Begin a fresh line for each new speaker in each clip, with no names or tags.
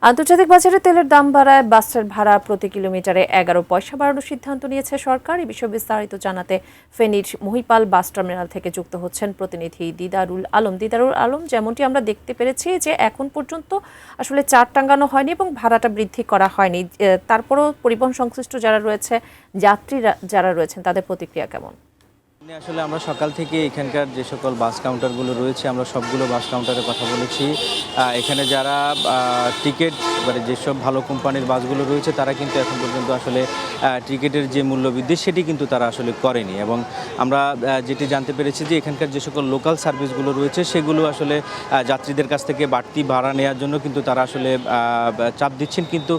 আন্তর্জাতিক বাজারে তেলের দাম বাড়ায় বাসের ভাড়া প্রতি কিলোমিটারে 11 পয়সা বাড়ানোর সিদ্ধান্ত নিয়েছে সরকার। এই বিষয়ে বিস্তারিত জানাতে ফেনীর মহিপাল বাস টার্মিনাল থেকে যুক্ত হচ্ছেন প্রতিনিধি দিদারুল আলম। যেমনটি আমরা দেখতে পেরেছি যে এখন পর্যন্ত আসলে চার টাঙ্গানো হয়নি এবং ভাড়াটা বৃদ্ধি করা হয়নি। তারপরও পরিবহন সংশ্লিষ্ট যারা রয়েছে, যাত্রীরা যারা রয়েছেন, তাদের প্রতিক্রিয়া কেমন?
আসলে আমরা সকাল থেকে এখানকার যে সকল বাস কাউন্টারগুলো রয়েছে আমরা সবগুলো বাস কাউন্টারে কথা বলেছি। এখানে যারা টিকিট মানে যেসব ভালো কোম্পানির বাসগুলো রয়েছে তারা কিন্তু এখন পর্যন্ত আসলে টিকিটের যে মূল্যবৃদ্ধি সেটি কিন্তু তারা আসলে করেনি, এবং আমরা যেটি জানতে পেরেছি যে এখানকার যে সকল লোকাল সার্ভিসগুলো রয়েছে সেগুলো আসলে যাত্রীদের কাছ থেকে বাড়তি ভাড়া নেওয়ার জন্য কিন্তু তারা আসলে চাপ দিচ্ছেন, কিন্তু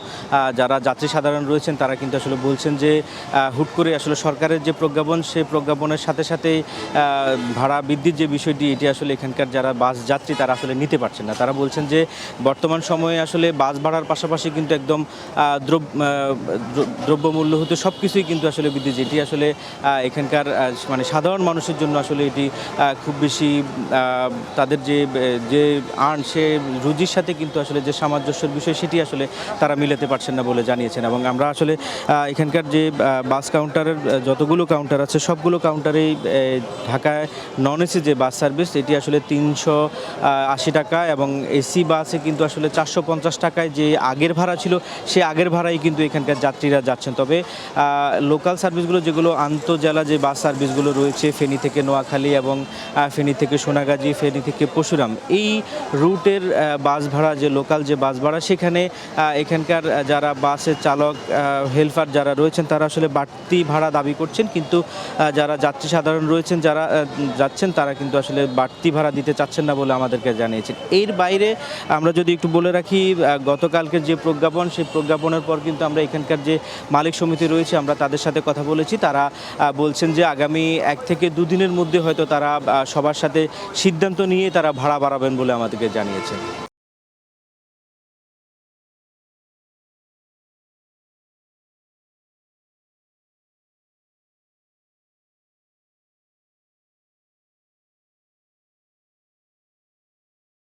যারা যাত্রী সাধারণ রয়েছেন তারা কিন্তু আসলে বলছেন যে হুট করে আসলে সরকারের যে প্রজ্ঞাপন সেই প্রজ্ঞাপনের সাথে সাথেই ভাড়া বৃদ্ধির যে বিষয়টি এটি আসলে এখানকার যারা বাস যাত্রী তারা আসলে নিতে পারছেন না। তারা বলছেন যে বর্তমান সময়ে আসলে বাস ভাড়ার পাশাপাশি কিন্তু একদম দ্রব্যমূল্য হতে সব কিছুই কিন্তু আসলে বৃদ্ধি, যেটি আসলে এখানকার মানে সাধারণ মানুষের জন্য আসলে এটি খুব বেশি তাদের যে সে রুজির সাথে কিন্তু আসলে যে সামঞ্জস্যের বিষয় সেটি আসলে তারা মিলাতে পারছেন না বলে জানিয়েছেন। এবং আমরা আসলে এখানকার যে বাস কাউন্টারের যতগুলো কাউন্টার আছে সবগুলো কাউন্টারেই ঢাকায় নন এসি যে বাস সার্ভিস এটি আসলে 380 টাকা, এবং এসি বাসে কিন্তু আসলে 450 টাকায় যে আগের ভাড়া ছিল সেই আগের ভাড়াই কিন্তু এখানকার যাত্রীরা যাচ্ছেন। তবে লোকাল সার্ভিসগুলো যেগুলো আন্তঃজেলা যে বাস সার্ভিসগুলো রয়েছে ফেনী থেকে নোয়াখালী এবং ফেনী থেকে সোনাগাজী, ফেনী থেকে পরশুরাম, এই রুটের বাস ভাড়া যে লোকাল যে বাস ভাড়া সেখানে এখানকার যারা বাসের চালক হেল্পার যারা রয়েছেন তারা আসলে বাড়তি ভাড়া দাবি করছেন, কিন্তু যারা যাত্রী সাধারণ রয়েছেন যারা যাচ্ছেন তারা কিন্তু আসলে বাড়তি ভাড়া দিতে চাচ্ছেন না বলে আমাদেরকে জানিয়েছেন। এর বাইরে আমরা যদি একটু বলে রাখি গতকালকের যে প্রজ্ঞাপন সেই প্রজ্ঞাপনের পর কিন্তু আমরা এখানকার যে মালিক সমিতি রয়েছে আমরা তাদের সাথে কথা বলেছি। তারা বলছেন যে আগামী 1 থেকে 2 দিনের মধ্যে হয়তো তারা সবার সাথে সিদ্ধান্ত নিয়ে তারা ভাড়া বাড়াবেন বলে আমাদেরকে জানিয়েছেন।